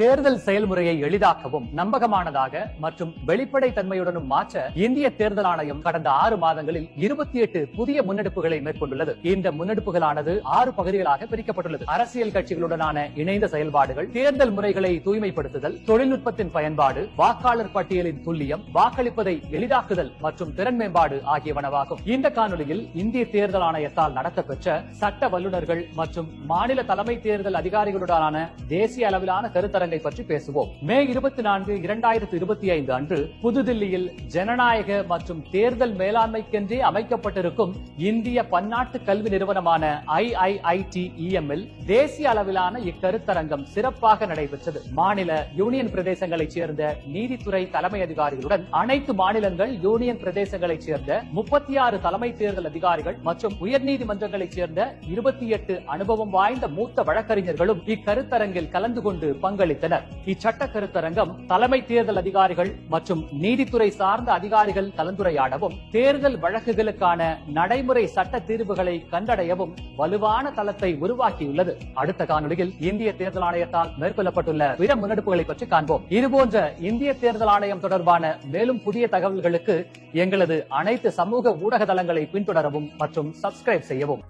தேர்தல் செயல்முறையை எளிதாக்கவும் நம்பகமானதாக மற்றும் வெளிப்படை தன்மையுடனும் மாற்ற இந்திய தேர்தல் ஆணையம் கடந்த 6 மாதங்களில் 28 புதிய முன்னெடுப்புகளை மேற்கொண்டுள்ளது. இந்த முன்னெடுப்புகளானது 6 பகுதிகளாக பிரிக்கப்பட்டுள்ளது. அரசியல் கட்சிகளுடனான இணைந்த செயல்பாடுகள், தேர்தல் முறைகளை தூய்மைப்படுத்துதல், தொழில்நுட்பத்தின் பயன்பாடு, வாக்காளர் பட்டியலின் துல்லியம், வாக்களிப்பதை எளிதாக்குதல் மற்றும் திறன் மேம்பாடு ஆகியவனவாகும். இந்த காணொலியில் இந்திய தேர்தல் ஆணையத்தால் நடத்தப்பெற்ற சட்ட வல்லுநர்கள் மற்றும் மாநில தலைமை தேர்தல் அதிகாரிகளுடனான தேசிய அளவிலான கருத்தரங்கை பற்றி பேசுவோம். மே 24, 2025 அன்று புதுதில்லியில் ஜனநாயக மற்றும் தேர்தல் மேலாண்மைக்கென்றே அமைக்கப்பட்டிருக்கும் இந்திய பன்னாட்டு கல்வி நிறுவனமான IIITEM இல் தேசிய அளவிலான இக்கருத்தரங்கம் சிறப்பாக நடைபெற்றது. மாநில யூனியன் பிரதேசங்களைச் சேர்ந்த நீதித்துறை தலைமை அதிகாரிகளுடன் அனைத்து மாநிலங்கள் யூனியன் பிரதேசங்களைச் சேர்ந்த 36 தலைமை தேர்தல் அதிகாரிகள் மற்றும் உயர்நீதிமன்றங்களைச் சேர்ந்த 28 அனுபவம் வாய்ந்த மூத்த வழக்கறிஞர்களும் இக்கருத்தரங்கில் கலந்து கொண்டு பங்களித்தனர். இச்சட்ட கருத்தரங்கம் தலைமை தேர்தல் அதிகாரிகள் மற்றும் நீதித்துறை சார்ந்த அதிகாரிகள் கலந்துரையாடவும், தேர்தல் வழக்குகளுக்கான நடைமுறை சட்ட தீர்வுகளை கண்டடையவும் வலுவான தளத்தை உருவாக்கியுள்ளது. அடுத்த காணொலியில் இந்திய தேர்தல் ஆணையத்தால் மேற்கொள்ளப்பட்டுள்ள பிற முன்னெடுப்புகளை பற்றி காண்போம். இதுபோன்ற இந்திய தேர்தல் ஆணையம் தொடர்பான மேலும் புதிய தகவல்களுக்கு எங்களது அனைத்து சமூக ஊடக தளங்களை பின்தொடரவும் மற்றும் சப்ஸ்கிரைப் செய்யவும்.